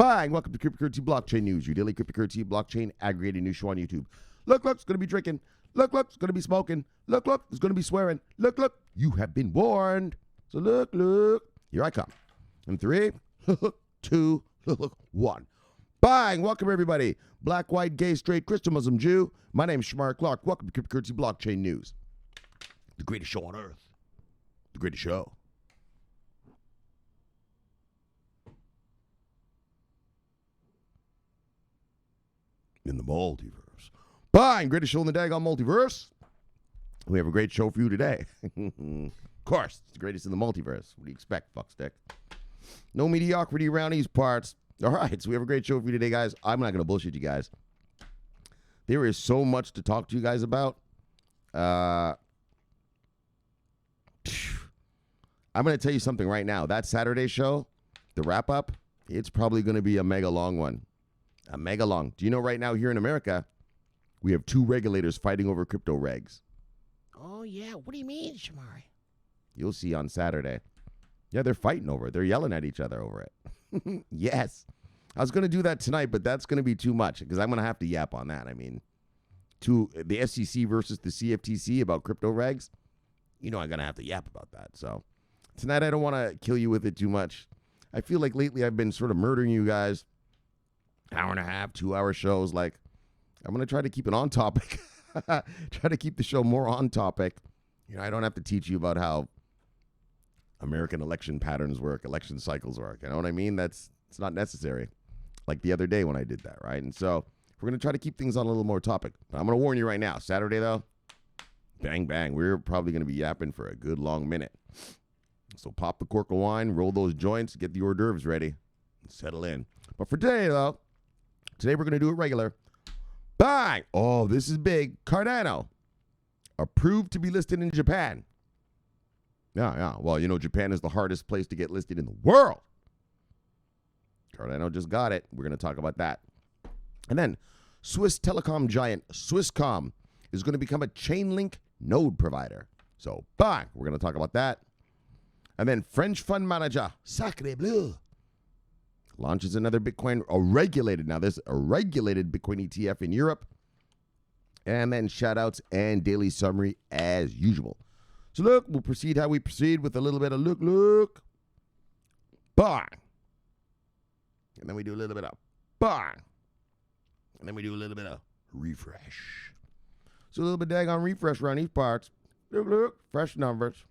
Bang! Welcome to Cryptocurrency Blockchain News, your daily cryptocurrency blockchain aggregated news show on YouTube. Look, it's going to be drinking. Look, it's going to be smoking. Look, it's going to be swearing. Look, you have been warned. So look, here I come. In 3, 2, 1. Bang! Welcome, everybody. Black, white, gay, straight, Christian, Muslim, Jew. My name is Shomari Clarke. Welcome to Cryptocurrency Blockchain News. The greatest show on earth. The greatest show. In the multiverse. Bang! Greatest show in the daggone multiverse. We have a great show for you today. Of course, it's the greatest in the multiverse. What do you expect, fuckstick? No mediocrity around these parts. All right, so we have a great show for you today, guys. I'm not going to bullshit you guys. There is so much to talk to you guys about. I'm going to tell you something right now. That Saturday show, the wrap-up, it's probably going to be a mega long one. A mega long. Do you know right now here in America, we have 2 regulators fighting over crypto regs? Oh, yeah. What do you mean, Shomari? You'll see on Saturday. Yeah, they're fighting over it. They're yelling at each other over it. Yes. I was going to do that tonight, but that's going to be too much because I'm going to have to yap on that. I mean, the SEC versus the CFTC about crypto regs, I'm going to have to yap about that. So tonight I don't want to kill you with it too much. I feel like lately I've been sort of murdering you guys. Hour and a half, 2-hour shows. Like, I'm going to try to keep it on topic. Try to keep the show more on topic. I don't have to teach you about how American election patterns work, election cycles work. You know what I mean? It's not necessary. Like the other day when I did that, right? And so we're going to try to keep things on a little more topic. But I'm going to warn you right now. Saturday, though, bang, bang. We're probably going to be yapping for a good long minute. So pop the cork of wine, roll those joints, get the hors d'oeuvres ready, and settle in. But for today, though, today we're going to do it regular. Bang! Oh, this is big. Cardano, approved to be listed in Japan. Yeah. Well, Japan is the hardest place to get listed in the world. Cardano just got it. We're going to talk about that. And then Swiss telecom giant Swisscom is going to become a Chainlink node provider. So, bang! We're going to talk about that. And then French fund manager Sacre Bleu launches another Bitcoin, a regulated Bitcoin ETF in Europe. And then shout-outs and daily summary as usual. So look, we'll proceed how we proceed with a little bit of look. Bang. And then we do a little bit of bang. And then we do a little bit of refresh. So a little bit daggone refresh around these parts. Look, fresh numbers.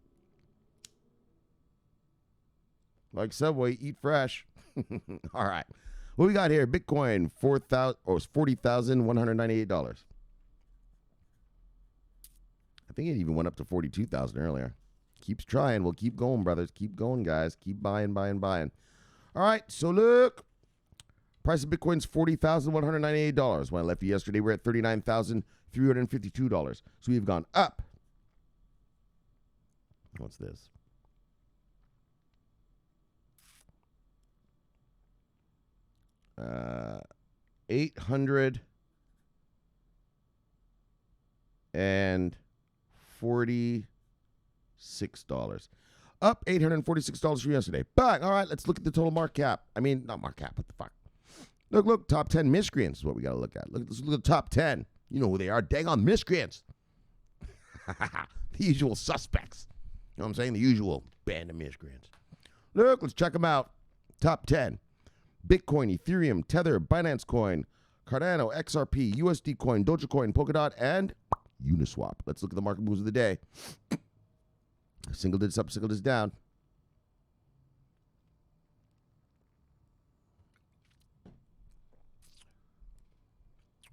Like Subway, eat fresh. All right. What we got here? Bitcoin, $40,198. I think it even went up to 42,000 earlier. Keeps trying. We'll keep going, brothers. Keep going, guys. Keep buying. All right. So look. Price of Bitcoin's $40,198. When I left you yesterday, we're at $39,352. So we've gone up. What's this? $846. Up $846 from yesterday. But, all right, let's look at the total market cap. I mean, not market cap, what the fuck? Look, top 10 miscreants is what we got to look at. Let's look at the top 10. You know who they are. Dang on miscreants. The usual suspects. You know what I'm saying? The usual band of miscreants. Look, let's check them out. Top 10. Bitcoin, Ethereum, Tether, Binance Coin, Cardano, XRP, USD Coin, Dogecoin, Polkadot, and Uniswap. Let's look at the market moves of the day. Single digits up, single digits down.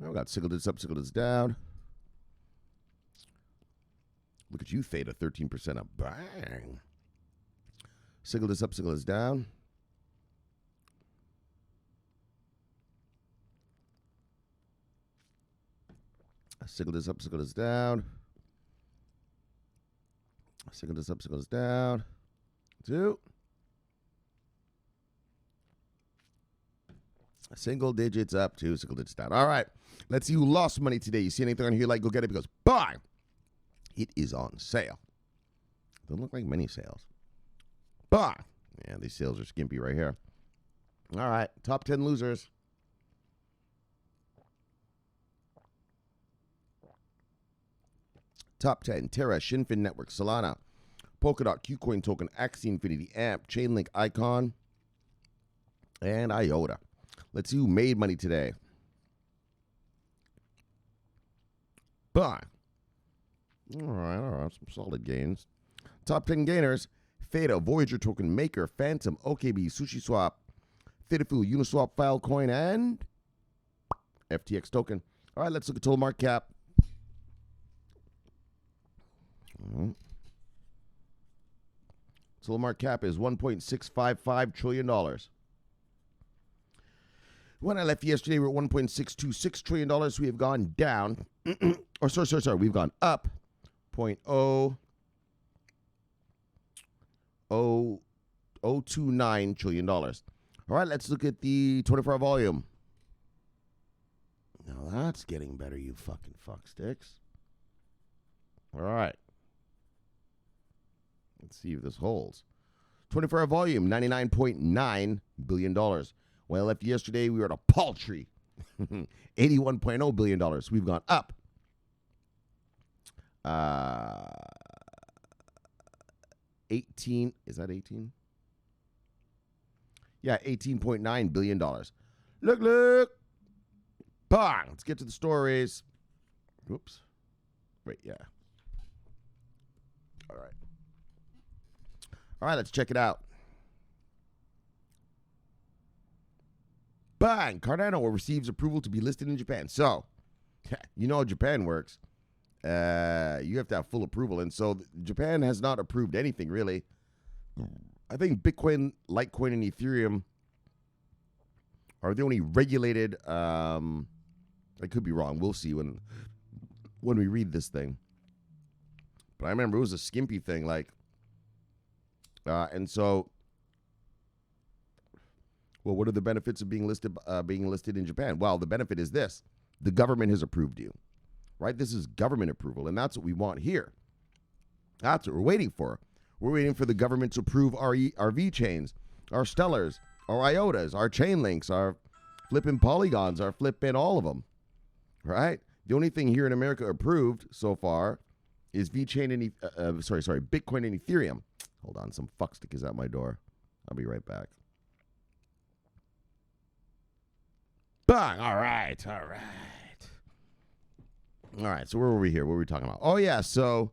We got single digits up, single digits down. Look at you, Theta, 13% up. Bang. Single digits up, single digits down. Single digits up, single digits down. Single digits up, single digits down. 2. Single digits up, 2 single digits down. All right. Let's see who lost money today. You see anything on here like go get it because bang! It is on sale. Don't look like many sales. Bang! Yeah, these sales are skimpy right here. All right, top 10 losers. Top 10, Terra, Shinfin Network, Solana, Polkadot, KuCoin Token, Axie Infinity, AMP, Chainlink, Icon, and IOTA. Let's see who made money today. Bye. All right, some solid gains. Top 10 gainers, Theta, Voyager Token, Maker, Phantom, OKB, SushiSwap, Thetafu, Uniswap, Filecoin, and FTX Token. All right, let's look at total market cap. Total market cap is $1.655 trillion. When I left yesterday, we were at $1.626 trillion. We have gone down, or sorry, we've gone up $0.029 trillion. All right, let's look at the 24-hour volume. Now that's getting better, you fucking fucksticks. All right. Let's see if this holds. 24-hour volume, $99.9 billion. When I left yesterday, we were at a paltry $81.0 billion. We've gone up 18, is that 18? Yeah, $18.9 billion. Look. Bang! Let's get to the stories. Oops. Wait, yeah. All right, let's check it out. Bang! Cardano receives approval to be listed in Japan. So, you know how Japan works. You have to have full approval. And so Japan has not approved anything, really. I think Bitcoin, Litecoin, and Ethereum are the only regulated. I could be wrong. We'll see when we read this thing. But I remember it was a skimpy thing, and so, well, what are the benefits of being listed in Japan? Well, the benefit is this: the government has approved you, right? This is government approval, and that's what we want here. That's what we're waiting for. We're waiting for the government to approve our V-chains, our Stellars, our IOTAs, our Chainlinks, our flipping Polygons, our flipping all of them, right? The only thing here in America approved so far is V-chain and Bitcoin and Ethereum. Hold on, some fuckstick is at my door. I'll be right back. Bang! All right. So where were we here? What were we talking about? Oh yeah. So,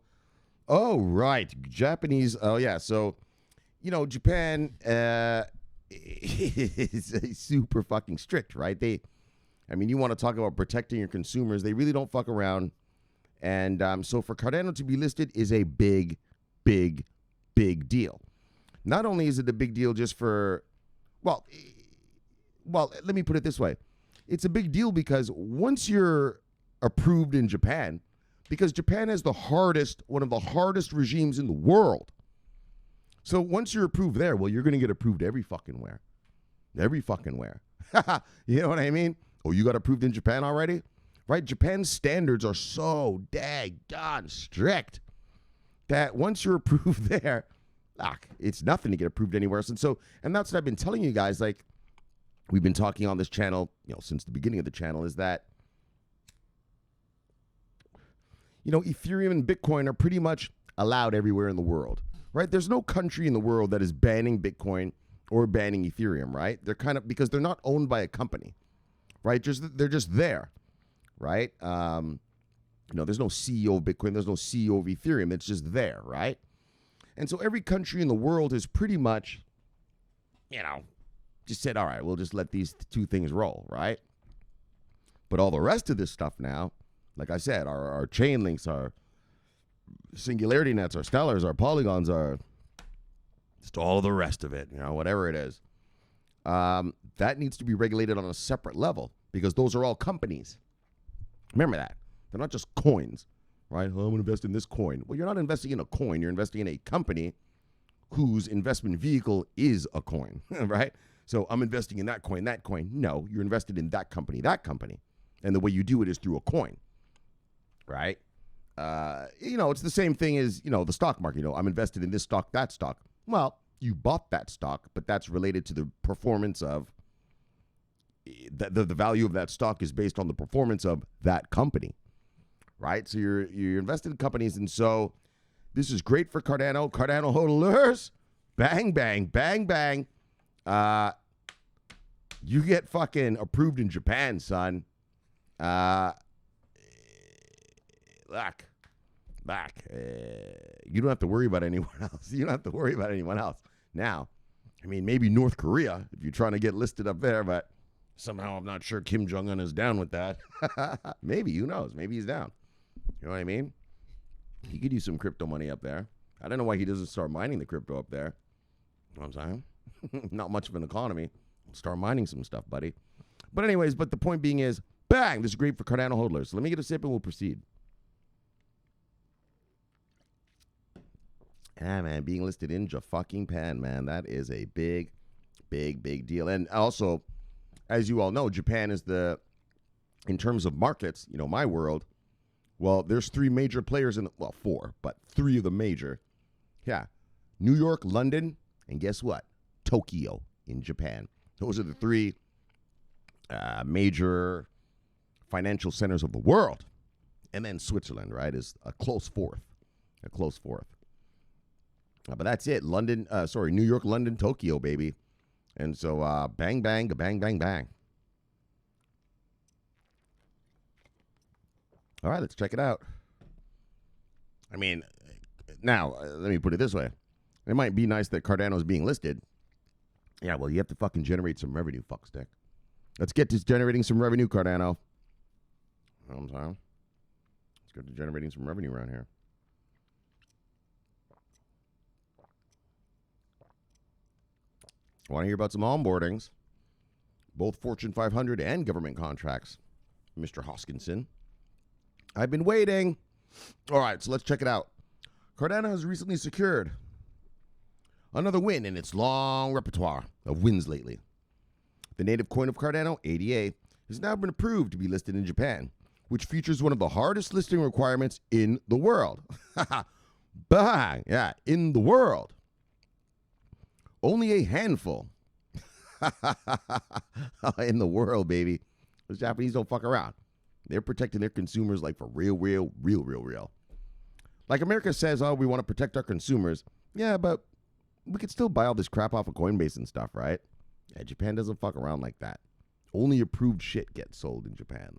Japanese. Oh yeah. So, Japan is super fucking strict, right? You want to talk about protecting your consumers. They really don't fuck around. And so for Cardano to be listed is a big deal. Not only is it a big deal just for, well, let me put it this way. It's a big deal because once you're approved in Japan, because Japan has one of the hardest regimes in the world. So once you're approved there, well, you're going to get approved every fucking where. You know what I mean? Oh, you got approved in Japan already? Right? Japan's standards are so daggone strict that once you're approved there, it's nothing to get approved anywhere else. And that's what I've been telling you guys, we've been talking on this channel, since the beginning of the channel, is that, Ethereum and Bitcoin are pretty much allowed everywhere in the world, right? There's no country in the world that is banning Bitcoin or banning Ethereum, right? They're kind of, because they're not owned by a company, right? They're just there, right? There's no CEO of Bitcoin, there's no CEO of Ethereum. It's just there, right? And so every country in the world is pretty much, just said, all right, we'll just let these two things roll, right? But all the rest of this stuff now, like I said, our chain links, our singularity nets, our stellars, our polygons, are just all the rest of it, whatever it is. That needs to be regulated on a separate level because those are all companies. Remember that. They're not just coins, right? Oh, I'm going to invest in this coin. Well, you're not investing in a coin. You're investing in a company whose investment vehicle is a coin, right? So I'm investing in that coin. No, you're invested in that company. And the way you do it is through a coin, right? It's the same thing as, the stock market. I'm invested in this stock, that stock. Well, you bought that stock, but that's related to the performance of the value of that stock is based on the performance of that company, right? So you're invested in companies, and so this is great for Cardano. Cardano holders, bang, bang, bang, bang. You get fucking approved in Japan, son. Look. You don't have to worry about anyone else. You don't have to worry about anyone else. Now, I mean, maybe North Korea, if you're trying to get listed up there, but somehow I'm not sure Kim Jong-un is down with that. Maybe, who knows? Maybe he's down. You know what I mean? He could use some crypto money up there. I don't know why he doesn't start mining the crypto up there. You know what I'm saying? Not much of an economy. Start mining some stuff, buddy. But anyways, but the point being is, bang, this is great for Cardano holders. So let me get a sip and we'll proceed. Yeah, man, being listed in Japan, man, that is a big, big, big deal. And also, as you all know, Japan is in terms of markets, my world, well, there's three major players four, but three of the major. Yeah, New York, London, and guess what? Tokyo in Japan. Those are the three major financial centers of the world. And then Switzerland, right, is a close fourth. But that's it. New York, London, Tokyo, baby. And so bang, bang, bang, bang, bang. All right, let's check it out. I mean, now, let me put it this way. It might be nice that Cardano is being listed. Yeah, well, you have to fucking generate some revenue, fuckstick. Let's get to generating some revenue, Cardano. You know what I'm saying? Let's get to generating some revenue around here. Want to hear about some onboardings? Both Fortune 500 and government contracts, Mr. Hoskinson. I've been waiting. All right, so let's check it out. Cardano has recently secured another win in its long repertoire of wins lately. The native coin of Cardano, ADA, has now been approved to be listed in Japan, which features one of the hardest listing requirements in the world. Bang! Yeah, in the world. Only a handful in the world, baby. Those Japanese don't fuck around. They're protecting their consumers like for real. Like America says, oh, we want to protect our consumers. Yeah, but we could still buy all this crap off of Coinbase and stuff, right? Yeah, Japan doesn't fuck around like that. Only approved shit gets sold in Japan.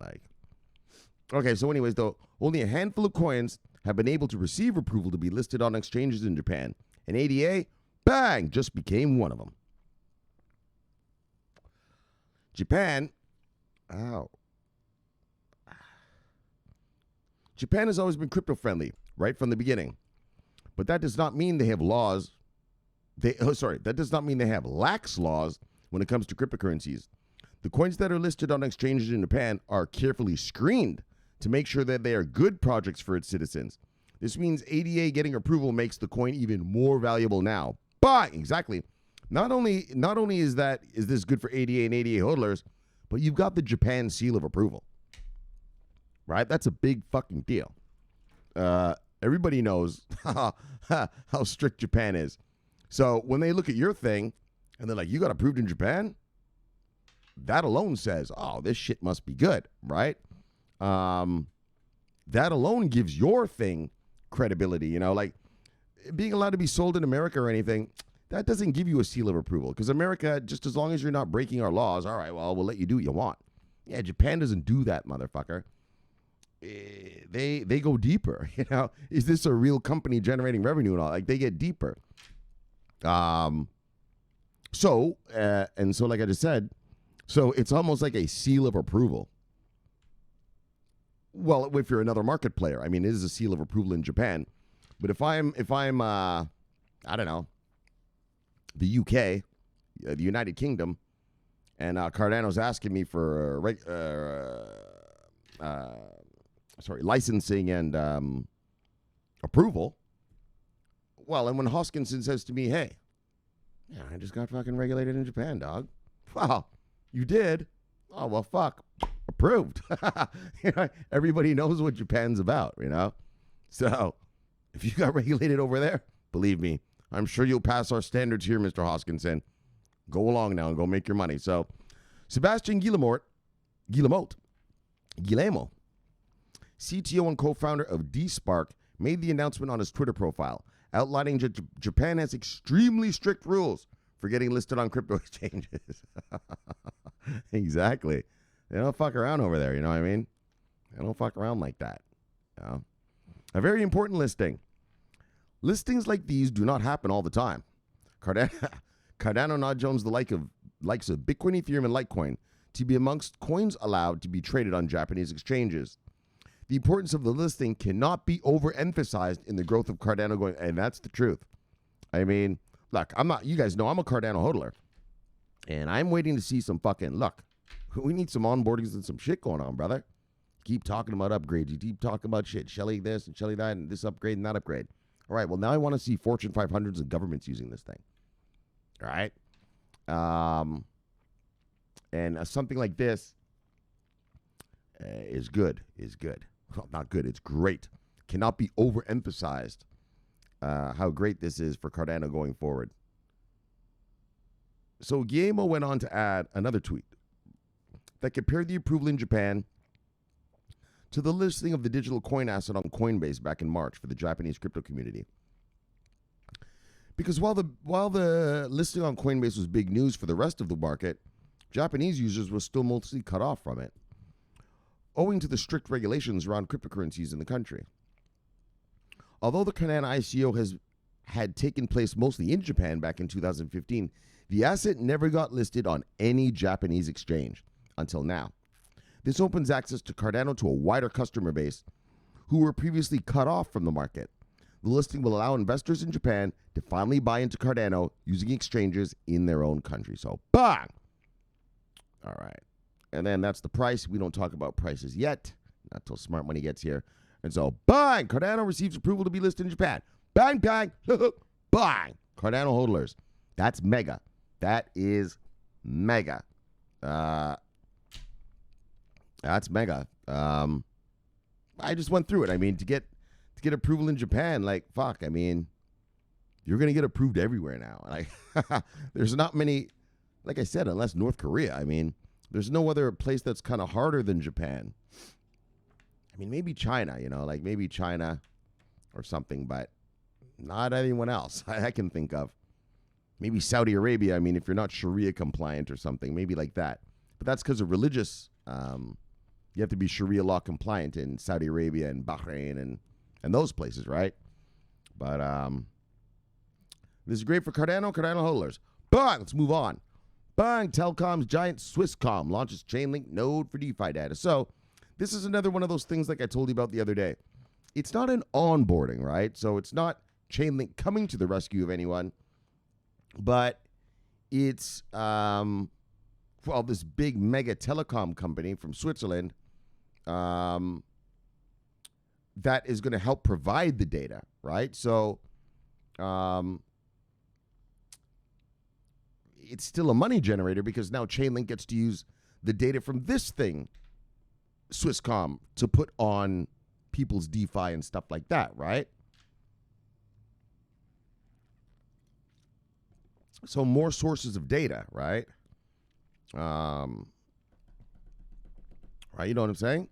Okay, so anyways, though, only a handful of coins have been able to receive approval to be listed on exchanges in Japan. And ADA, bang, just became one of them. Japan has always been crypto-friendly, right from the beginning. But that does not mean they have laws. That does not mean they have lax laws when it comes to cryptocurrencies. The coins that are listed on exchanges in Japan are carefully screened to make sure that they are good projects for its citizens. This means ADA getting approval makes the coin even more valuable now. But exactly, not only is this good for ADA and ADA holders, but you've got the Japan seal of approval. Right? That's a big fucking deal. Everybody knows how strict Japan is. So when they look at your thing and they're like, you got approved in Japan? That alone says, oh, this shit must be good, right? That alone gives your thing credibility, like being allowed to be sold in America or anything, that doesn't give you a seal of approval. Because America, just as long as you're not breaking our laws, all right, well, we'll let you do what you want. Yeah, Japan doesn't do that, motherfucker. They go deeper, Is this a real company generating revenue and all? Like, they get deeper. So like I just said, so it's almost like a seal of approval. Well, if you're another market player, I mean, it is a seal of approval in Japan. But if I'm I don't know, the UK, the United Kingdom, and Cardano's asking me for licensing and approval. Well, and when Hoskinson says to me, hey, yeah, I just got fucking regulated in Japan, dog. Wow, you did? Oh, well, fuck. Approved. Everybody knows what Japan's about, So if you got regulated over there, believe me, I'm sure you'll pass our standards here, Mr. Hoskinson. Go along now and go make your money. So Sebastian Guillemot, CTO and co-founder of DSpark, made the announcement on his Twitter profile, outlining Japan has extremely strict rules for getting listed on crypto exchanges. Exactly. They don't fuck around over there, you know what I mean? They don't fuck around like that. You know? A very important listing. Listings like these do not happen all the time. Cardano now joins the likes of Bitcoin, Ethereum, and Litecoin to be amongst coins allowed to be traded on Japanese exchanges. The importance of the listing cannot be overemphasized in the growth of Cardano going, and that's the truth. I mean, look, you guys know I'm a Cardano hodler, and I'm waiting to see some look, we need some onboardings and some shit going on, brother. Keep talking about upgrades. You keep talking about shit. Shelly this and Shelly that and this upgrade and that upgrade. All right, well, now I want to see Fortune 500s and governments using this thing. All right? And something like this is good. Well, not good. It's great. Cannot be overemphasized how great this is for Cardano going forward. So Guillermo went on to add another tweet that compared the approval in Japan to the listing of the digital coin asset on Coinbase back in March for the Japanese crypto community. Because while the listing on Coinbase was big news for the rest of the market, Japanese users were still mostly cut off from it, owing to the strict regulations around cryptocurrencies in the country. Although the Cardano ICO had taken place mostly in Japan back in 2015, the asset never got listed on any Japanese exchange until now. This opens access to Cardano to a wider customer base who were previously cut off from the market. The listing will allow investors in Japan to finally buy into Cardano using exchanges in their own country. So, bang! All right. And then that's the price. We don't talk about prices yet, not till smart money gets here. And so, bang! Cardano receives approval to be listed in Japan. Bang, bang, bang! Cardano hodlers. That's mega. That is mega. That's mega. I just went through it. I mean, to get approval in Japan, like, fuck, I mean, you're going to get approved everywhere now. Like, there's not many, like I said, unless North Korea. I mean, there's no other place that's kind of harder than Japan. I mean, maybe China, like maybe China or something, but not anyone else I can think of. Maybe Saudi Arabia. I mean, if you're not Sharia compliant or something, maybe like that. But that's because of religious, you have to be Sharia law compliant in Saudi Arabia and Bahrain and those places, right? But this is great for Cardano hodlers. Bang! Let's move on. Bang! Telecom's giant Swisscom launches Chainlink node for DeFi data. So this is another one of those things like I told you about the other day. It's not an onboarding, right? So it's not Chainlink coming to the rescue of anyone, but it's this big mega telecom company from Switzerland that is going to help provide the data, right? So it's still a money generator because now Chainlink gets to use the data from this thing, Swisscom, to put on people's DeFi and stuff like that, right? So more sources of data, right? Right, you know what I'm saying?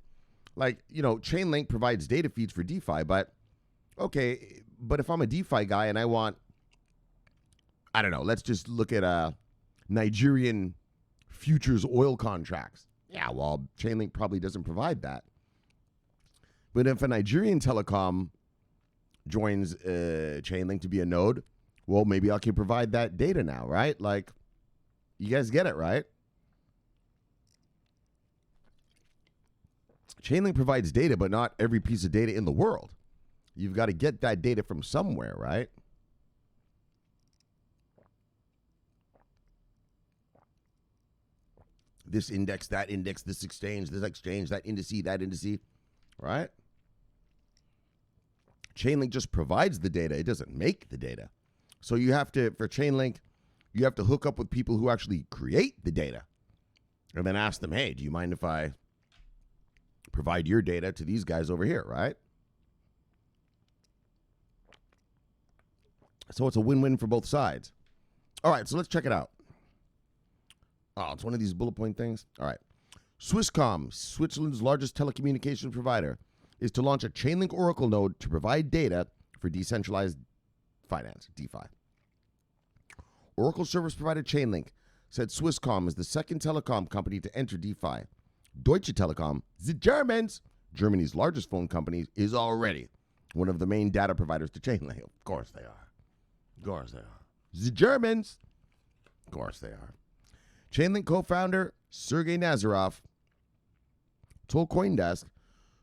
Like, Chainlink provides data feeds for DeFi, but if I'm a DeFi guy and I want, I don't know, let's just look at Nigerian futures oil contracts. Yeah, well, Chainlink probably doesn't provide that. But if a Nigerian telecom joins Chainlink to be a node, well, maybe I can provide that data now, right? Like, you guys get it, right? Chainlink provides data, but not every piece of data in the world. You've got to get that data from somewhere, right? This index, this exchange, that indice, right? Chainlink just provides the data. It doesn't make the data. So you have to, for Chainlink, you have to hook up with people who actually create the data and then ask them, hey, do you mind if I provide your data to these guys over here, right? So it's a win-win for both sides. All right, so let's check it out. Oh, it's one of these bullet point things. All right. Swisscom, Switzerland's largest telecommunications provider, is to launch a Chainlink Oracle node to provide data for decentralized finance, DeFi. Oracle service provider Chainlink said Swisscom is the second telecom company to enter DeFi. Deutsche Telekom, the Germans, Germany's largest phone company, is already one of the main data providers to Chainlink. Of course they are. Of course they are. The Germans. Of course they are. Chainlink co-founder Sergey Nazarov told CoinDesk,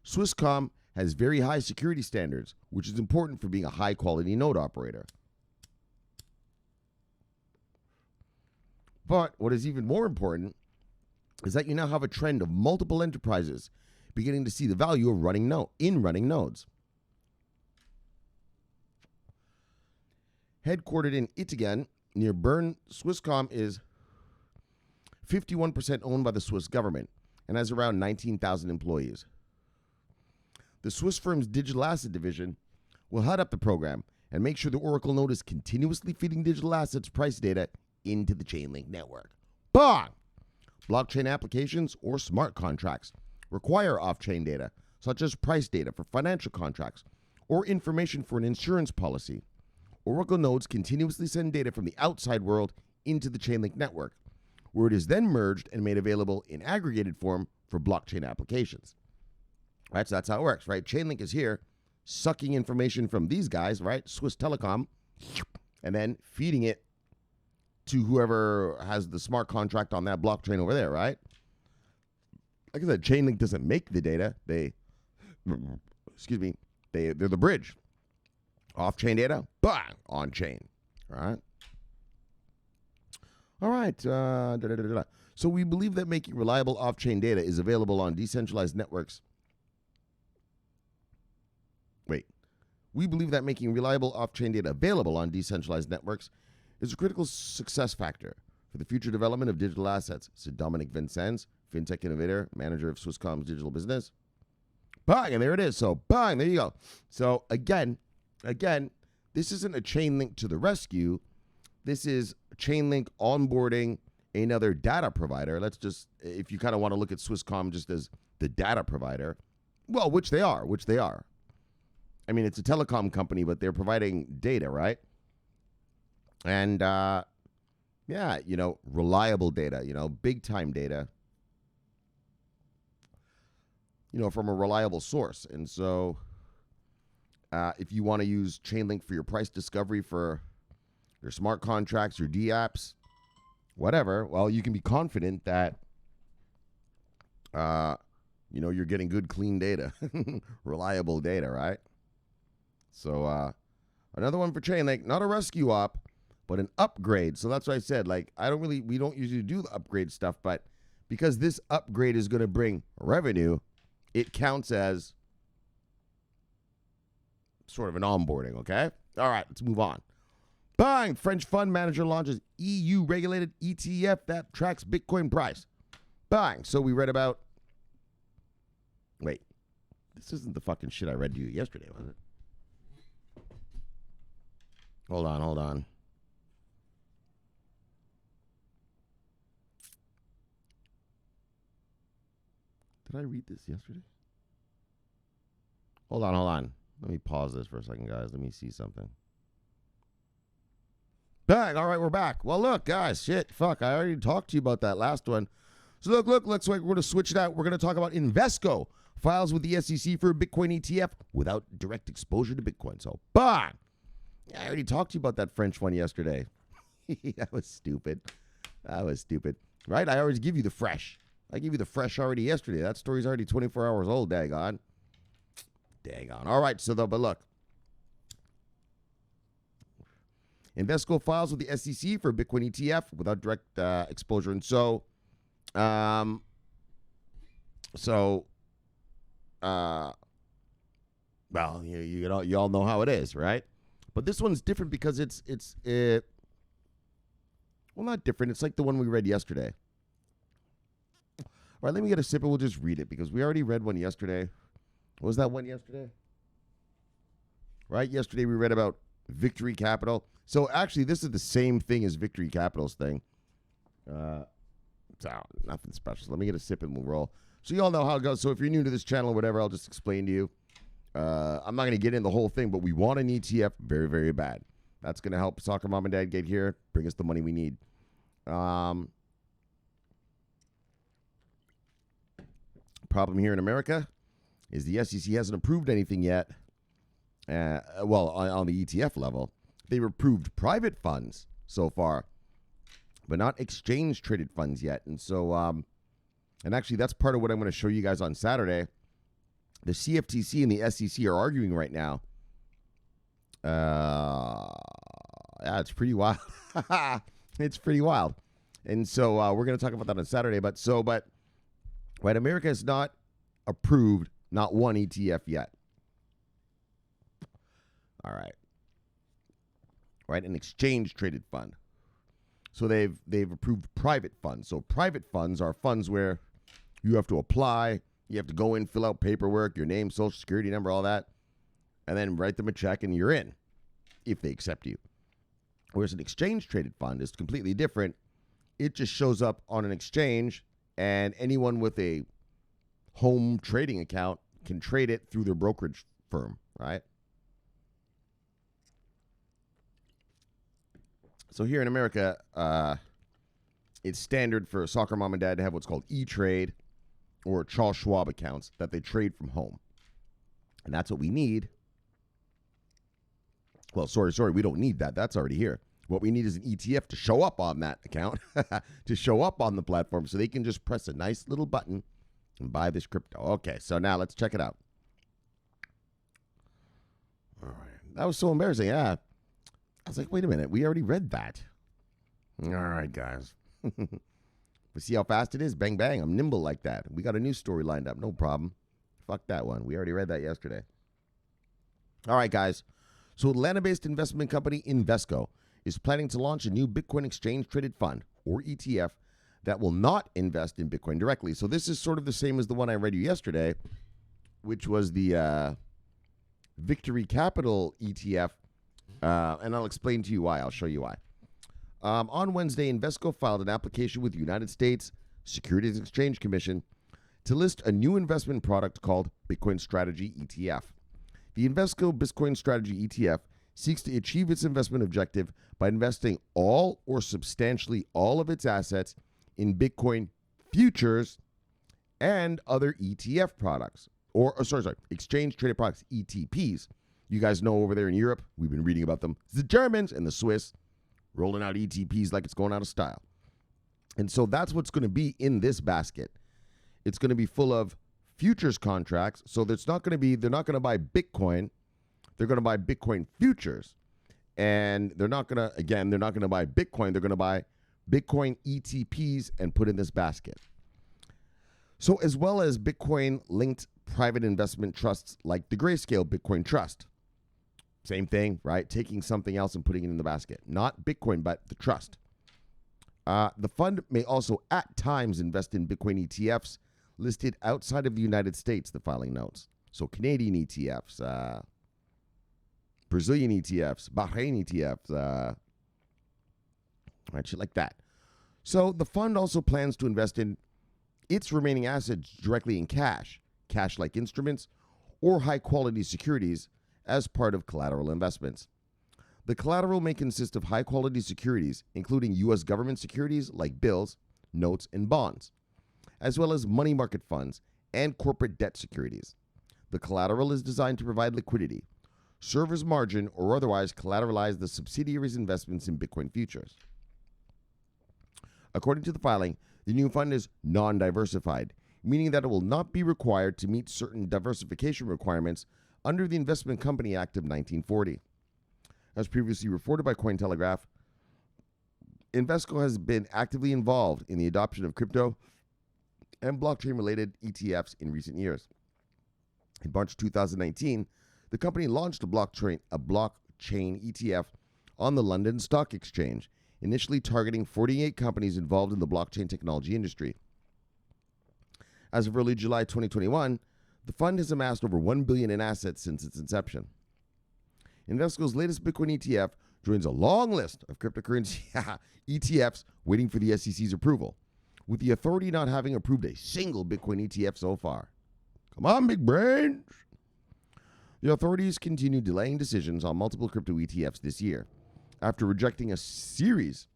Swisscom has very high security standards, which is important for being a high-quality node operator. But what is even more important is that you now have a trend of multiple enterprises beginning to see the value of running nodes. Headquartered in Ittingen, near Bern, Swisscom is 51% owned by the Swiss government and has around 19,000 employees. The Swiss firm's digital asset division will head up the program and make sure the Oracle node is continuously feeding digital assets price data into the Chainlink network. Bang! Blockchain applications or smart contracts require off-chain data, such as price data for financial contracts or information for an insurance policy. Oracle nodes continuously send data from the outside world into the Chainlink network, where it is then merged and made available in aggregated form for blockchain applications. Right, so that's how it works, right? Chainlink is here, sucking information from these guys, right? Swiss Telecom, and then feeding it to whoever has the smart contract on that blockchain over there, right? Like I said, Chainlink doesn't make the data. They're the bridge. Off-chain data, bang, on-chain, right? All right. So we believe that making reliable off-chain data is available on decentralized networks. We believe that making reliable off-chain data available on decentralized networks is a critical success factor for the future development of digital assets, said Dominic Vincennes, fintech innovator, manager of Swisscom's digital business. Bang, and there it is. So, bang, there you go. So, again, this isn't a Chainlink to the rescue. This is Chainlink onboarding another data provider. Let's just, if you kind of want to look at Swisscom just as the data provider, well, which they are. I mean, it's a telecom company, but they're providing data, right? And, reliable data, big-time data, from a reliable source. And so if you want to use Chainlink for your price discovery for your smart contracts, your DApps, whatever, well, you can be confident that, you're getting good, clean data, reliable data, right? So another one for Chainlink, not a rescue op, but an upgrade. So that's what I said. Like, we don't usually do the upgrade stuff, but because this upgrade is going to bring revenue, it counts as sort of an onboarding, okay? All right, let's move on. Bang! French fund manager launches EU-regulated ETF that tracks Bitcoin price. Bang! So we read about... Wait. This isn't the fucking shit I read to you yesterday, was it? Hold on. Did I read this yesterday? Hold on. Let me pause this for a second, guys. Let me see something. Bang! All right, we're back. Well, look, guys, I already talked to you about that last one. So look, we're going to switch it out. We're going to talk about Invesco files with the SEC for a Bitcoin ETF without direct exposure to Bitcoin. So, bang! I already talked to you about that French one yesterday. That was stupid. Right? I always give you the fresh. I gave you the fresh already yesterday. That story's already 24 hours old, daggone. All right, but look. Invesco files with the SEC for a Bitcoin ETF without direct exposure. And so, well, you all know how it is, right? But this one's different because it's not different. It's like the one we read yesterday. All right, let me get a sip and we'll just read it because we already read one yesterday. What was that one yesterday? Right? Yesterday we read about Victory Capital. So actually, this is the same thing as Victory Capital's thing. So nothing special. So let me get a sip and we'll roll. So you all know how it goes. So if you're new to this channel or whatever, I'll just explain to you. I'm not going to get in the whole thing, but we want an ETF very, very bad. That's going to help soccer mom and dad get here, bring us the money we need. Problem here in America is the SEC hasn't approved anything yet. Well, on the ETF level. They've approved private funds so far, but not exchange-traded funds yet. And so, and actually, that's part of what I'm going to show you guys on Saturday. The CFTC and the SEC are arguing right now. Yeah, it's pretty wild. It's pretty wild. And so we're going to talk about that on Saturday. But right, America has not approved not one ETF yet. All right. Right, an exchange-traded fund. So they've approved private funds. So private funds are funds where you have to apply, you have to go in, fill out paperwork, your name, social security number, all that, and then write them a check and you're in, if they accept you. Whereas an exchange-traded fund is completely different. It just shows up on an exchange, and anyone with a home trading account can trade it through their brokerage firm, right? So here in America, it's standard for a soccer mom and dad to have what's called E-Trade or Charles Schwab accounts that they trade from home. And that's what we need. Well, sorry, we don't need that. That's already here. What we need is an ETF to show up on that account, to show up on the platform so they can just press a nice little button and buy this crypto. Okay, so now let's check it out. All right. That was so embarrassing. Yeah. I was like, wait a minute, we already read that. All right, guys. But see how fast it is? Bang, bang. I'm nimble like that. We got a new story lined up. No problem. Fuck that one. We already read that yesterday. All right, guys. So Atlanta-based investment company Invesco is planning to launch a new Bitcoin exchange-traded fund, or ETF, that will not invest in Bitcoin directly. So this is sort of the same as the one I read you yesterday, which was the Victory Capital ETF. And I'll explain to you why. I'll show you why. On Wednesday, Invesco filed an application with the United States Securities and Exchange Commission to list a new investment product called Bitcoin Strategy ETF. The Invesco Bitcoin Strategy ETF seeks to achieve its investment objective by investing all or substantially all of its assets in Bitcoin futures and other ETF products, exchange traded products, ETPs. You guys know over there in Europe, we've been reading about them. The Germans and the Swiss rolling out ETPs like it's going out of style. And so that's what's going to be in this basket. It's going to be full of futures contracts. So they're not going to buy Bitcoin. They're going to buy Bitcoin futures. And they're not going to buy Bitcoin. They're going to buy Bitcoin ETPs and put in this basket. So as well as Bitcoin-linked private investment trusts like the Grayscale Bitcoin Trust. Same thing, right? Taking something else and putting it in the basket. Not Bitcoin, but the trust. The fund may also at times invest in Bitcoin ETFs listed outside of the United States, the filing notes. So Canadian ETFs, Brazilian ETFs, Bahrain ETFs, right, shit like that. So the fund also plans to invest in its remaining assets directly in cash-like instruments, or high-quality securities as part of collateral investments. The collateral may consist of high-quality securities, including U.S. government securities like bills, notes, and bonds, as well as money market funds and corporate debt securities. The collateral is designed to provide liquidity, serve as margin, or otherwise collateralize the subsidiary's investments in Bitcoin futures. According to the filing, the new fund is non-diversified, meaning that it will not be required to meet certain diversification requirements under the Investment Company Act of 1940. As previously reported by Cointelegraph, Invesco has been actively involved in the adoption of crypto and blockchain-related ETFs in recent years. In March 2019, the company launched a blockchain ETF on the London Stock Exchange, initially targeting 48 companies involved in the blockchain technology industry. As of early July 2021, the fund has amassed over $1 billion in assets since its inception. Invesco's latest Bitcoin ETF joins a long list of cryptocurrency ETFs waiting for the SEC's approval. with the authority not having approved a single Bitcoin ETF so far. Come on, big brains. The authorities continue delaying decisions on multiple crypto ETFs this year after rejecting a series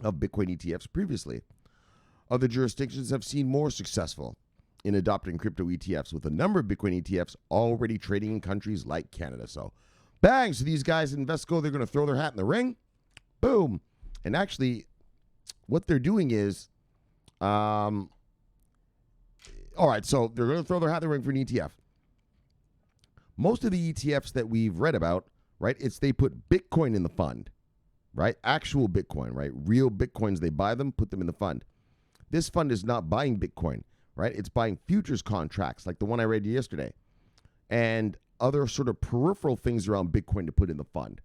of Bitcoin ETFs previously. Other jurisdictions have seen more successful in adopting crypto ETFs, with a number of Bitcoin ETFs already trading in countries like Canada. So, bang! So these guys in Invesco, they're going to throw their hat in the ring. Boom. And actually, what they're doing is, all right, so they're going to throw their hat in the ring for an ETF. Most of the ETFs that we've read about, right, it's they put Bitcoin in the fund, right? Actual Bitcoin, right? Real Bitcoins, they buy them, put them in the fund. This fund is not buying Bitcoin, right? It's buying futures contracts like the one I read yesterday and other sort of peripheral things around Bitcoin to put in the fund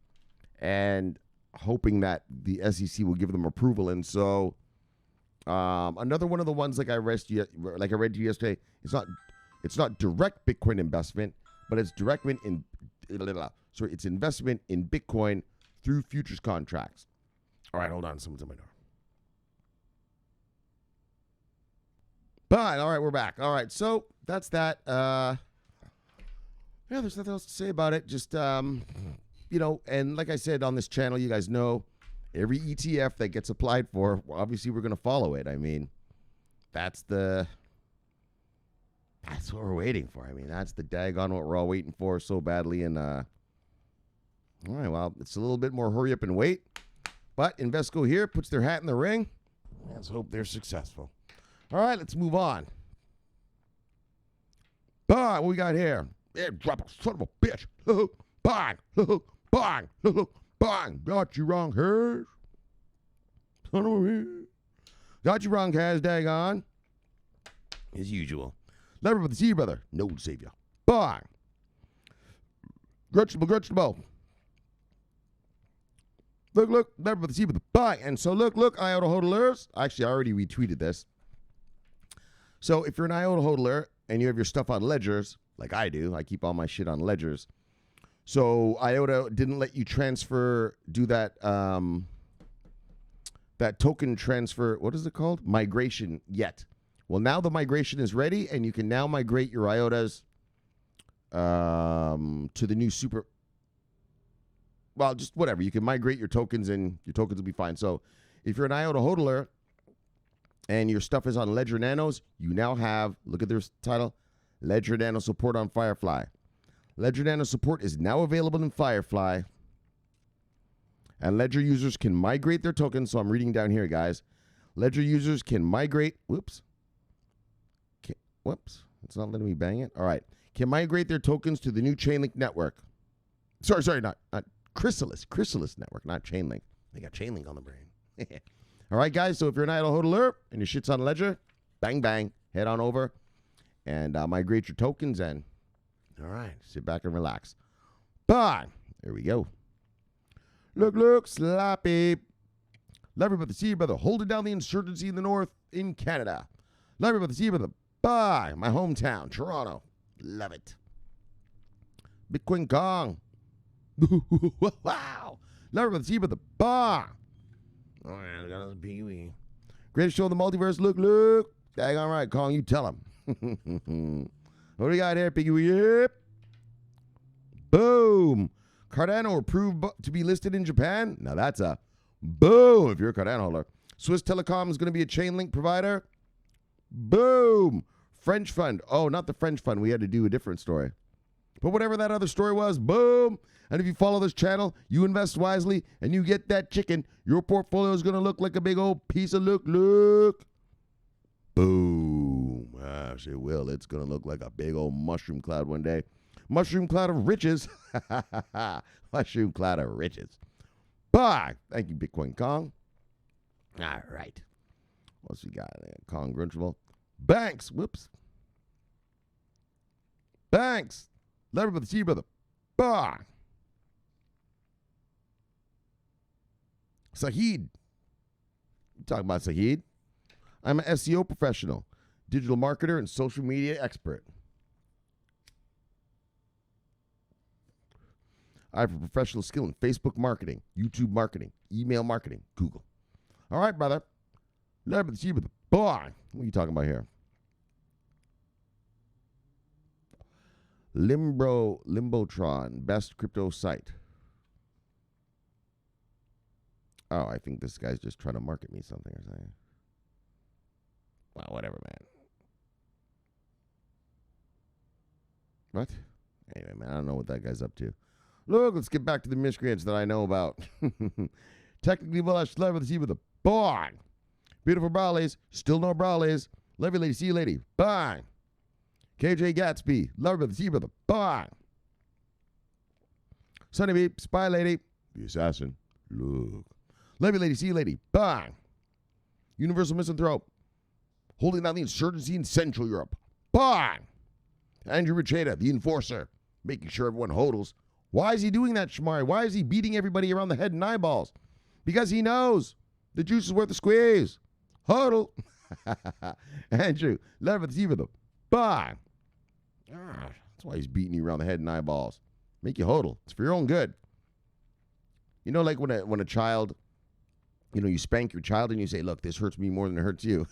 and hoping that the SEC will give them approval. And so another one of the ones like I read to you yesterday, it's not direct Bitcoin investment, but it's it's investment in Bitcoin through futures contracts. All right, hold on. Someone's at my door. But, all right, we're back. All right, so that's that. Yeah, there's nothing else to say about it. Just, and like I said on this channel, you guys know, every ETF that gets applied for, obviously we're going to follow it. I mean, that's what we're waiting for. I mean, that's the daggone what we're all waiting for so badly. And, all right, well, it's a little bit more hurry up and wait. But Invesco here puts their hat in the ring. Let's hope they're successful. All right, let's move on. Bang, what we got here? Yeah, drop a son of a bitch. Bang, bang, bang. Got you wrong, Harris. Son of a bitch. Got you wrong, Kaz, daggone. As usual. Lever with the sea, brother. No savior. Bang. Grutchable. Look, lever with the sea with the bang. And so look, IOTA hodlers. Actually, I already retweeted this. So if you're an IOTA hodler and you have your stuff on ledgers, like I do, I keep all my shit on ledgers. So IOTA didn't let you do that that token transfer, what is it called? Migration yet. Well, now the migration is ready, and you can now migrate your IOTAs to the new super. Well, just whatever. You can migrate your tokens, and your tokens will be fine. So if you're an IOTA hodler and your stuff is on Ledger Nanos, you now have, look at their title, Ledger Nano support on Firefly. Ledger Nano support is now available in Firefly. And Ledger users can migrate their tokens. So I'm reading down here, guys. Ledger users can migrate. Whoops. It's not letting me bang it. All right. Can migrate their tokens to the new Chainlink network. Sorry, not Chrysalis. Chrysalis network, not Chainlink. They got Chainlink on the brain. All right, guys. So if you're an idle hodler and your shit's on Ledger, bang, head on over and migrate your tokens and, all right, sit back and relax. Bye. There we go. Look, sloppy. Lever by the sea, brother. Holding down the insurgency in the north in Canada. Lever by the sea, brother. Bye. My hometown, Toronto. Love it. Bitcoin Kong. Wow. Lever by the sea, brother. Bye. Oh, man, I got another Pee-wee. Greatest show in the multiverse. Look. Dang, all right, Kong, you tell him. What do we got here, Piggy? Yep. Boom. Cardano approved to be listed in Japan. Now that's a boom if you're a Cardano holder. Swiss Telecom is going to be a Chainlink provider. Boom. French fund. Oh, not the French fund. We had to do a different story. But whatever that other story was, boom. And if you follow this channel, you invest wisely, and you get that chicken, your portfolio is going to look like a big old piece of look. Boom. Yes, it will. It's going to look like a big old mushroom cloud one day. Mushroom cloud of riches. Mushroom cloud of riches. Bye. Thank you, Bitcoin Kong. All right. What's we got there? Kong Grunchable. Banks. Whoops. Banks. Lever by the sea, brother. Bye. Sahid. You talking about Sahid? I'm an SEO professional, digital marketer, and social media expert. I have a professional skill in Facebook marketing, YouTube marketing, email marketing, Google. All right, brother. Learn about the cheap of the boy. What are you talking about here? Limbotron, best crypto site. Oh, I think this guy's just trying to market me something or something. Well, whatever, man. What? Anyway, man, I don't know what that guy's up to. Look, let's get back to the miscreants that I know about. Technically, well, I should love to see with a bang. Beautiful browlies, still no browlies. Love you, lady, see you, lady. Bang. KJ Gatsby, love with the sea with a bang. Sunny Beep, spy lady, the assassin. Look. Love you, lady, see you, lady. Bang. Universal misanthrope, holding down the insurgency in Central Europe. Bang. Andrew Richeta, the enforcer, making sure everyone hodls. Why is he doing that, Shomari? Why is he beating everybody around the head and eyeballs? Because he knows the juice is worth the squeeze. Hodl. Andrew, love with the sea with a bang. That's why he's beating you around the head and eyeballs. Make you hodl. It's for your own good. You know, like when a child, you spank your child and you say, look, this hurts me more than it hurts you.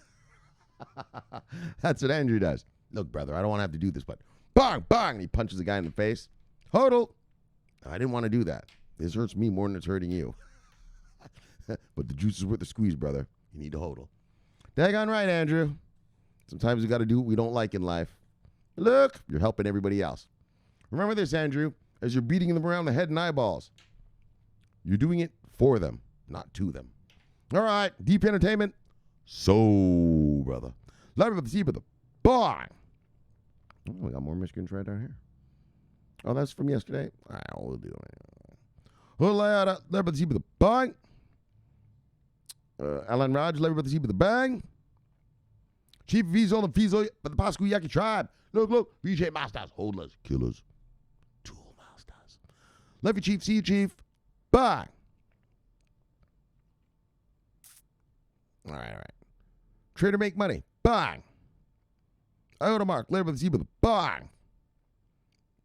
That's what Andrew does. Look, brother, I don't want to have to do this, but bang, bang, and he punches the guy in the face. Hodl. I didn't want to do that. This hurts me more than it's hurting you. But the juice is worth the squeeze, brother. You need to hodl. Daggone right, Andrew. Sometimes we got to do what we don't like in life. Look, you're helping everybody else. Remember this, Andrew, as you're beating them around the head and eyeballs. You're doing it for them, not to them. All right, deep entertainment. So, brother. Love with the sea, brother. Bye. Oh, we got more Michigans right down here. Oh, that's from yesterday? All right, we'll do it. Love with the sea, brother. Bang. Alan Raj, love with the sea, brother. Bang. Chief Vizo and Fizo, but the Pascu Yaki tribe. Look, VJ Masters, holders, killers, tool masters. Love you, Chief. See you, Chief. Bye. All right. Trader make money. Bang. Iota Mark, later with the Z with a bang.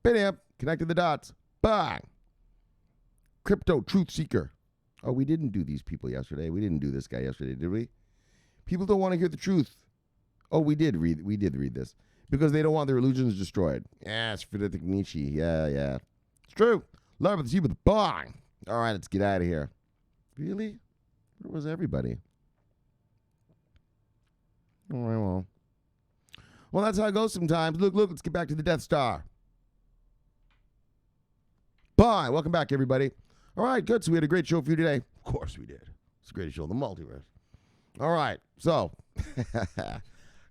Bam, connected the dots. Bang. Crypto Truth Seeker. Oh, we didn't do these people yesterday. We didn't do this guy yesterday, did we? People don't want to hear the truth. Oh, we did read this. Because they don't want their illusions destroyed. Yeah, it's Friedrich Nietzsche. Yeah. It's true. Love with the Z with a bang. All right, let's get out of here. Really? Where was everybody? All right, well, that's how it goes sometimes. Look, let's get back to the Death Star. Bye. Welcome back, everybody. All right, good. So we had a great show for you today. Of course we did. It's a great show, the multiverse. All right, so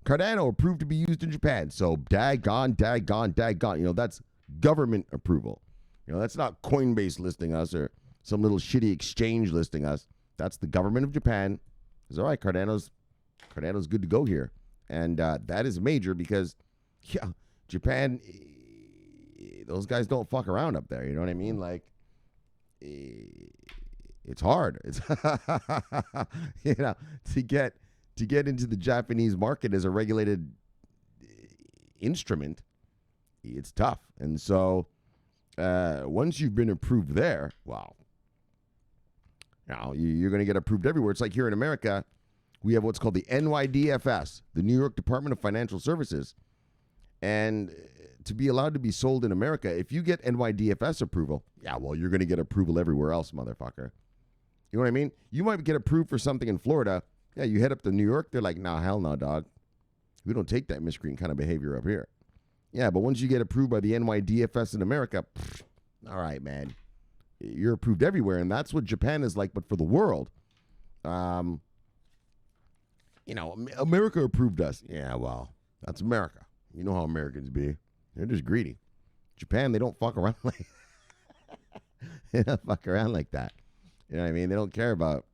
Cardano approved to be used in Japan. So daggone. That's government approval. That's not Coinbase listing us or some little shitty exchange listing us. That's the government of Japan. It's all right, Cardano's good to go here. And that is major because, Japan, those guys don't fuck around up there. You know what I mean? Like, it's hard. It's to get into the Japanese market as a regulated instrument, it's tough. And so once you've been approved there, wow, you're going to get approved everywhere. It's like here in America, we have what's called the NYDFS, the New York Department of Financial Services. And to be allowed to be sold in America, if you get NYDFS approval, you're going to get approval everywhere else, motherfucker. You know what I mean? You might get approved for something in Florida. Yeah, you head up to New York, they're like, nah, hell no, dog. We don't take that miscreant kind of behavior up here. Yeah, but once you get approved by the NYDFS in America, all right, man. You're approved everywhere, and that's what Japan is like, but for the world. America approved us. Yeah, well, that's America. You know how Americans be. They're just greedy. Japan, they don't fuck around like they don't fuck around like that. You know what I mean? They don't care about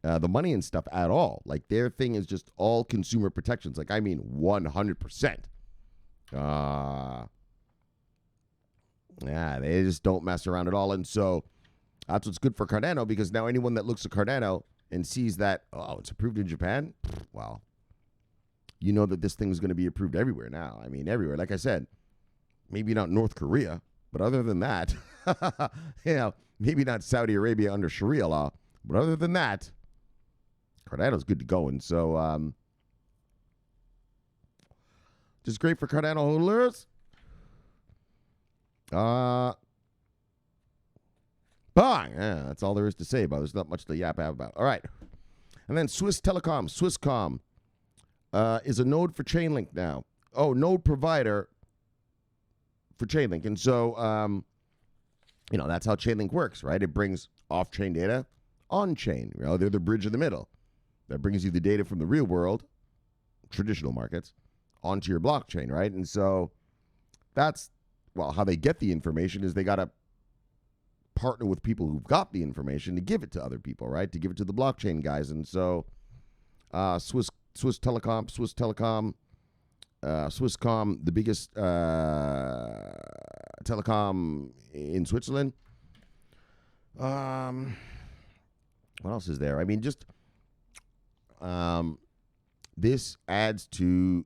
the money and stuff at all. Like, their thing is just all consumer protections. Like, I mean, 100%. They just don't mess around at all. And so that's what's good for Cardano, because now anyone that looks at Cardano and sees that, it's approved in Japan, well, you know that this thing is going to be approved everywhere now. I mean, everywhere. Like I said, maybe not North Korea, but other than that, maybe not Saudi Arabia under Sharia law, but other than that, Cardano's good to go. And so, just great for Cardano holders. Bye. Yeah, that's all there is to say about it. There's not much to yap about. All right. And then Swisscom is a node for Chainlink now. Oh, node provider for Chainlink. And so, that's how Chainlink works, right? It brings off-chain data on-chain. They're the bridge in the middle. That brings you the data from the real world, traditional markets, onto your blockchain, right? And so that's, how they get the information is they got to partner with people who've got the information to give it to other people, right? To give it to the blockchain guys. And so Swisscom, the biggest telecom in Switzerland. What else is there? I mean, just this adds to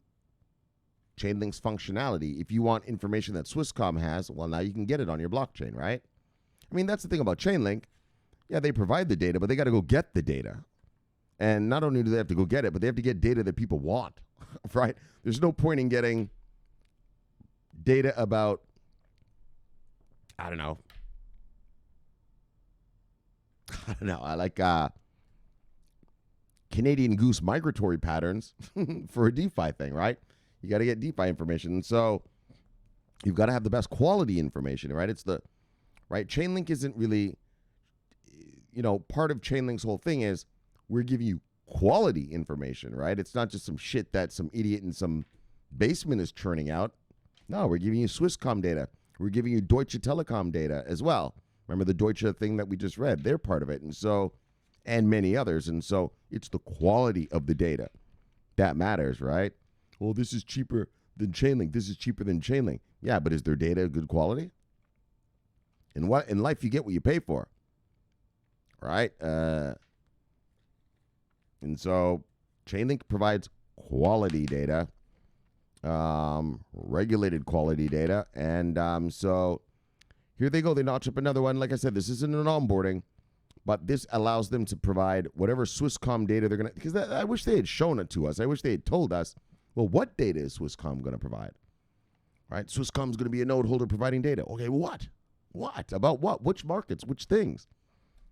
Chainlink's functionality. If you want information that Swisscom has, well, now you can get it on your blockchain, right? I mean, that's the thing about Chainlink. Yeah, they provide the data, but they got to go get the data. And not only do they have to go get it, but they have to get data that people want, right? There's no point in getting data about, I don't know. I like Canadian goose migratory patterns for a DeFi thing, right? You got to get DeFi information. And so you've got to have the best quality information, right? Right? Chainlink isn't really, part of Chainlink's whole thing is we're giving you quality information, right? It's not just some shit that some idiot in some basement is churning out. No, we're giving you Swisscom data. We're giving you Deutsche Telekom data as well. Remember the Deutsche thing that we just read? They're part of it. And so, and many others. And so it's the quality of the data that matters, right? Well, this is cheaper than Chainlink. This is cheaper than Chainlink. Yeah, but is their data good quality? In life, you get what you pay for, right? And so Chainlink provides quality data, regulated quality data. And so here they go. They notch up another one. Like I said, this isn't an onboarding, but this allows them to provide whatever Swisscom data they're going to, because I wish they had shown it to us. I wish they had told us, well, what data is Swisscom going to provide? Right? Swisscom's going to be a node holder providing data. Okay, what? What? About what? Which markets? Which things?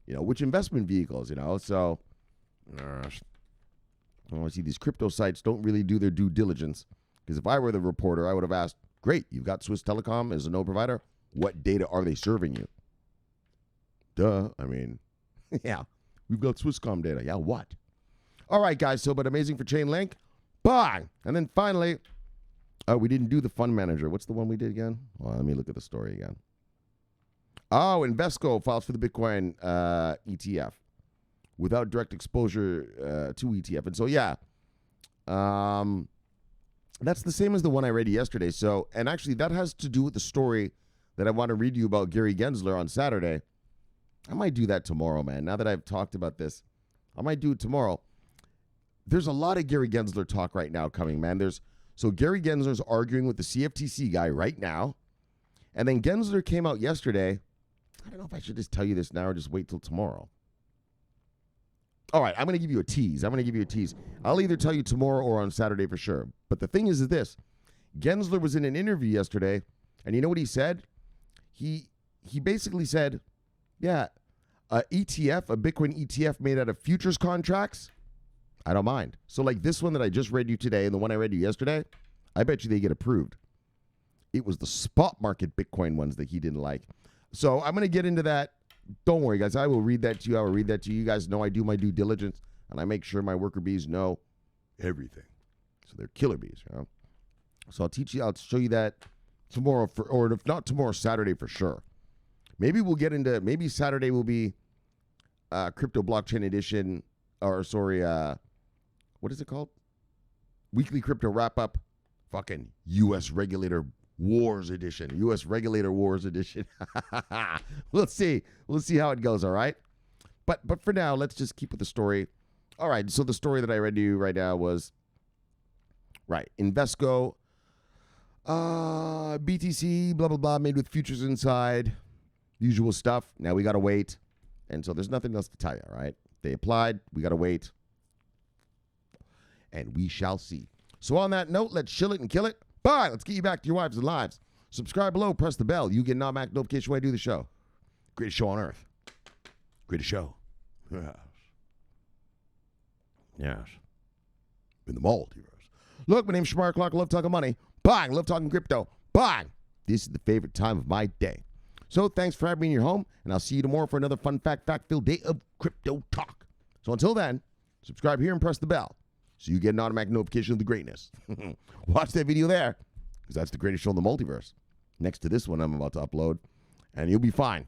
Which investment vehicles? So I see these crypto sites don't really do their due diligence. Because if I were the reporter, I would have asked, great, you've got Swiss Telecom as a node provider. What data are they serving you? Duh. I mean, yeah, we've got Swisscom data. Yeah, what? All right, guys. So, but amazing for Chainlink. Bang! And then finally, we didn't do the fund manager. What's the one we did again? Well, let me look at the story again. Oh, Invesco files for the Bitcoin ETF without direct exposure to ETF. And so, yeah, that's the same as the one I read yesterday. So, and actually that has to do with the story that I want to read you about Gary Gensler on Saturday. I might do that tomorrow, man. Now that I've talked about this, I might do it tomorrow. There's a lot of Gary Gensler talk right now coming, man. So Gary Gensler's arguing with the CFTC guy right now. And then Gensler came out yesterday. I don't know if I should just tell you this now or just wait till tomorrow. All right, I'm going to give you a tease. I'll either tell you tomorrow or on Saturday for sure. But the thing is this. Gensler was in an interview yesterday, and you know what he said? He basically said, yeah, a Bitcoin ETF made out of futures contracts, I don't mind. So like this one that I just read you today and the one I read you yesterday, I bet you they get approved. It was the spot market Bitcoin ones that he didn't like. So I'm going to get into that. Don't worry, guys. I will read that to you. I will read that to you. You guys know I do my due diligence, and I make sure my worker bees know everything. So they're killer bees, So I'll show you that tomorrow, or if not tomorrow, Saturday for sure. Maybe Saturday will be Crypto Blockchain Edition, what is it called? Weekly Crypto Wrap-Up, fucking U.S. Regulator Wars Edition. U.S. Regulator Wars Edition. We'll see how it goes, all right? But for now, let's just keep with the story. All right, so the story that I read to you right now was, right, Invesco, BTC, blah, blah, blah, made with futures inside, usual stuff. Now we got to wait. And so there's nothing else to tell you, all right? They applied. We got to wait. and we shall see. So on that note, let's chill it and kill it. Bye. Let's get you back to your wives and lives. Subscribe below. Press the bell. You get an automatic notification when I do the show. Greatest show on earth. Greatest show. Yes. Yes. In the multiverse. Look, my name's Shomari Clarke. I love talking money. Bang. Love talking crypto. Bang. This is the favorite time of my day. So thanks for having me in your home, and I'll see you tomorrow for another fun fact-filled day of crypto talk. So until then, subscribe here and press the bell so you get an automatic notification of the greatness. Watch that video there, because that's the greatest show in the multiverse. Next to this one I'm about to upload, and you'll be fine.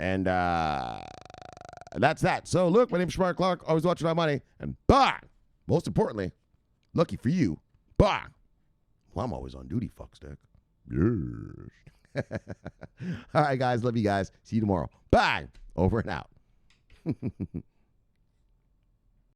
And that's that. So look, my name's Shomari Clarke. Always watching my money, and bang! Most importantly, lucky for you, bang! Well, I'm always on duty, fuckstick. Yes. All right, guys. Love you guys. See you tomorrow. Bang! Over and out.